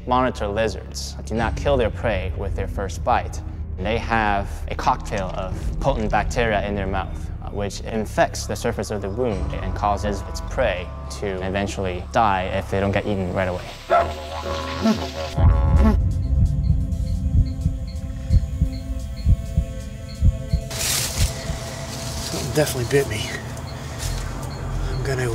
monitor lizards do not kill their prey with their first bite. They have a cocktail of potent bacteria in their mouth, which infects the surface of the wound and causes its prey to eventually die if they don't get eaten right away. Something definitely bit me. I'm gonna,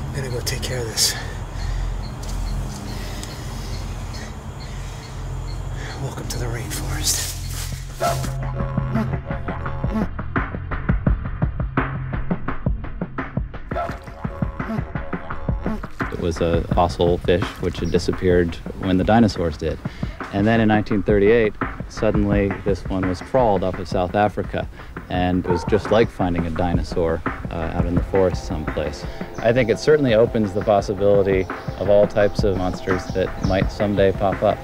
I'm gonna go take care of this. Welcome to the rainforest. It was a fossil fish which had disappeared when the dinosaurs did. And then in 1938, suddenly this one was trawled off of South Africa, and it was just like finding a dinosaur out in the forest someplace. I think it certainly opens the possibility of all types of monsters that might someday pop up.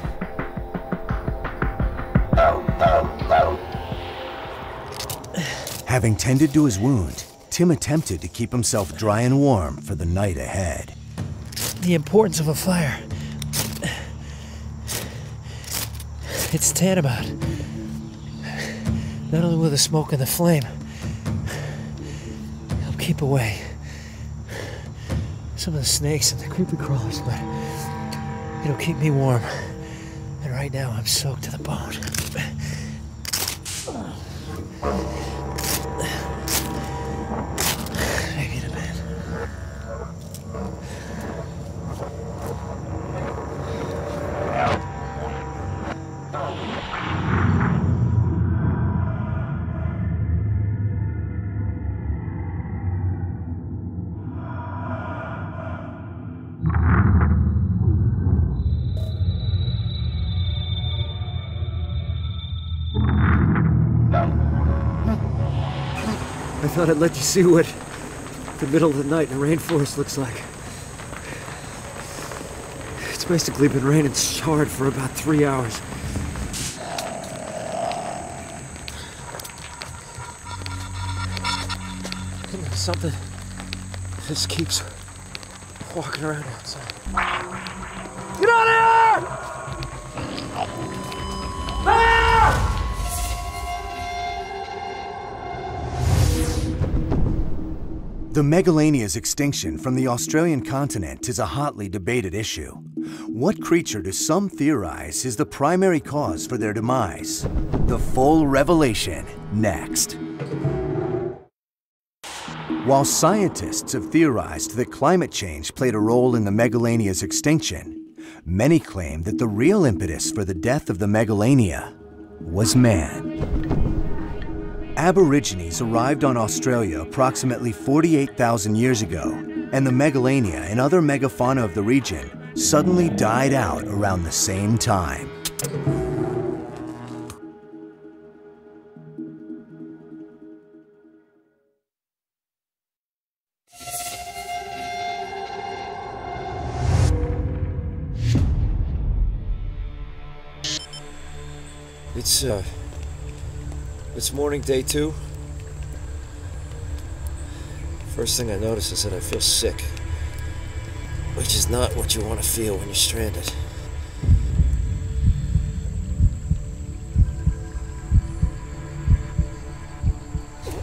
Having tended to his wound, Tim attempted to keep himself dry and warm for the night ahead. The importance of a fire. It's tantamount. Not only will the smoke and the flame help keep away some of the snakes and the creepy crawlers, but it'll keep me warm. And right now I'm soaked to the bone. Maybe in a minute. I thought I'd let you see what the middle of the night in a rainforest looks like. It's basically been raining hard for about 3 hours. And there's something just keeps walking around outside. Get out of here! Ah! The Megalania's extinction from the Australian continent is a hotly debated issue. What creature do some theorize is the primary cause for their demise? The full revelation next. While scientists have theorized that climate change played a role in the Megalania's extinction, many claim that the real impetus for the death of the Megalania was man. Aborigines arrived on Australia approximately 48,000 years ago, and the Megalania and other megafauna of the region suddenly died out around the same time. It's morning day 2. First thing I notice is that I feel sick, which is not what you want to feel when you're stranded.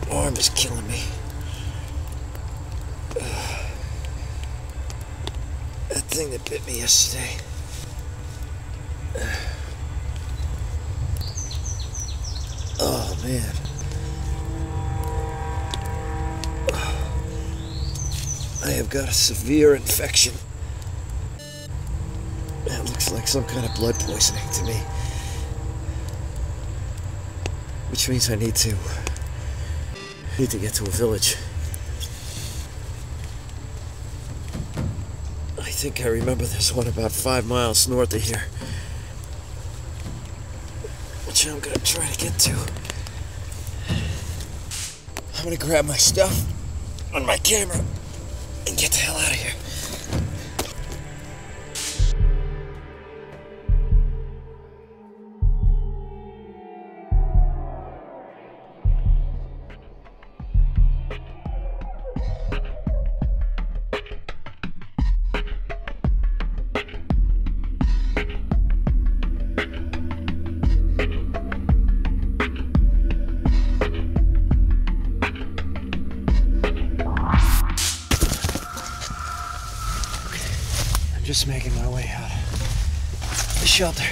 My arm is killing me. That thing that bit me yesterday. Oh, man. I have got a severe infection. It looks like some kind of blood poisoning to me. Which means I need to get to a village. I think I remember there's one about 5 miles north of here, which I'm gonna try to get to. I'm gonna grab my stuff on my camera and get the hell out of here. just making my way out of the shelter.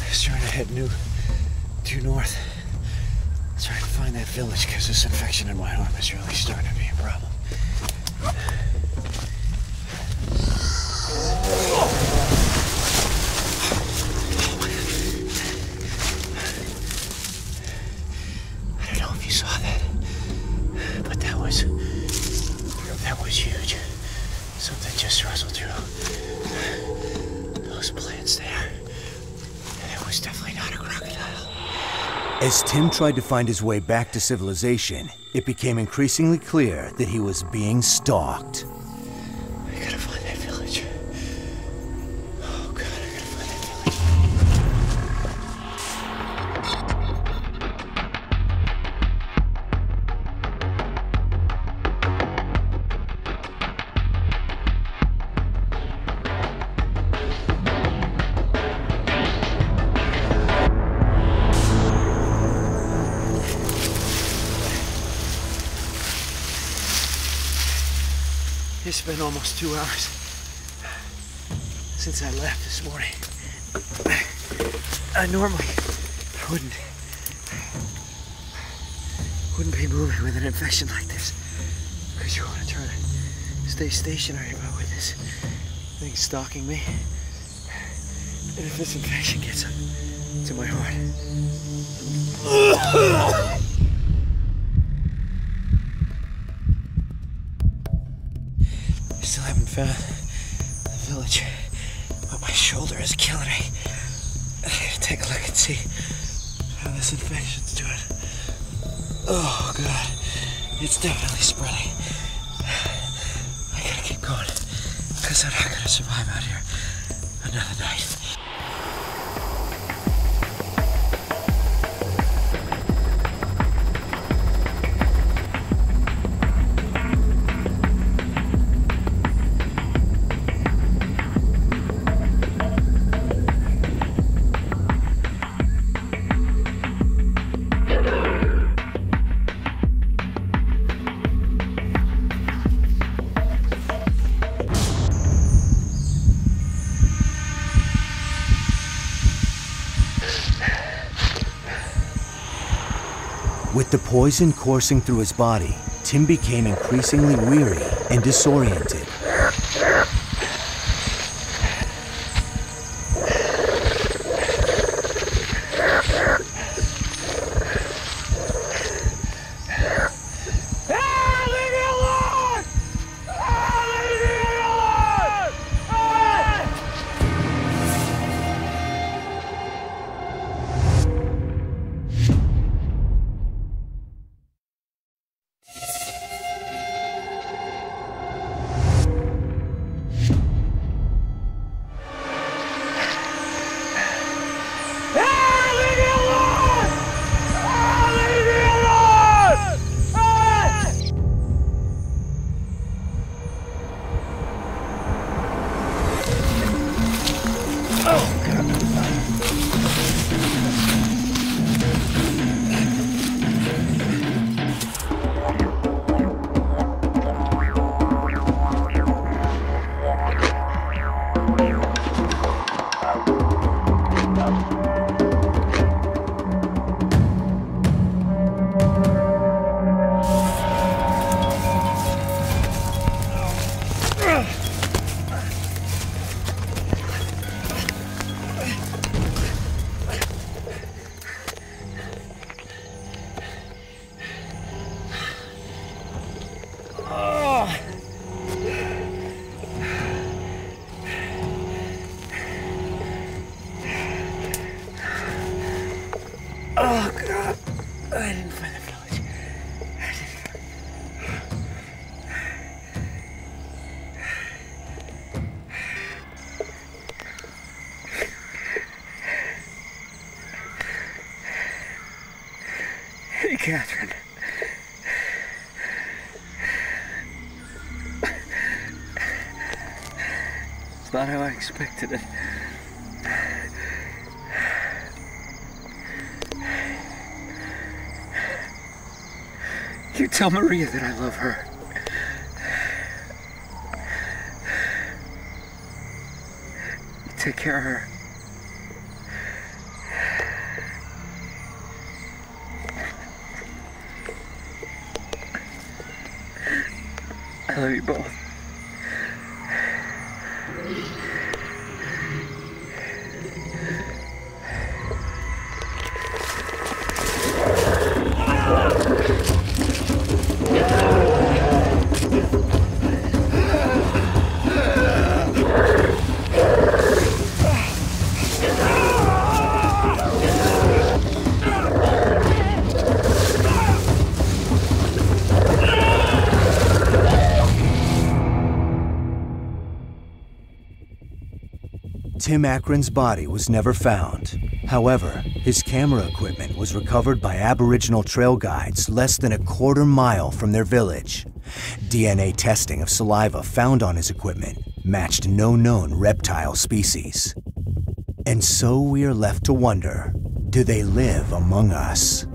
Just trying to head due north. Trying to find that village because this infection in my arm is really starting to be a problem. I don't know if you saw that, but that was huge. Something just rustled through those plants there. It was definitely not a crocodile. As Tim tried to find his way back to civilization, it became increasingly clear that he was being stalked. I gotta find that village. Oh God, I gotta find that village. It's been almost 2 hours since I left this morning. I normally wouldn't be moving with an infection like this, because you want to try to stay stationary, but with this thing stalking me, and if this infection gets up to my heart. Still haven't found the village, but my shoulder is killing me. I gotta take a look and see how this infection's doing. Oh God, it's definitely spreading. I gotta keep going, because I'm not gonna survive out here another night. With the poison coursing through his body, Tim became increasingly weary and disoriented. Oh God, I didn't find the village. Hey, Catherine. It's not how I expected it. You tell Maria that I love her. take care of her. I love you both. Tim Akron's body was never found. However, his camera equipment was recovered by Aboriginal trail guides less than a quarter-mile from their village. DNA testing of saliva found on his equipment matched no known reptile species. And so we are left to wonder, do they live among us?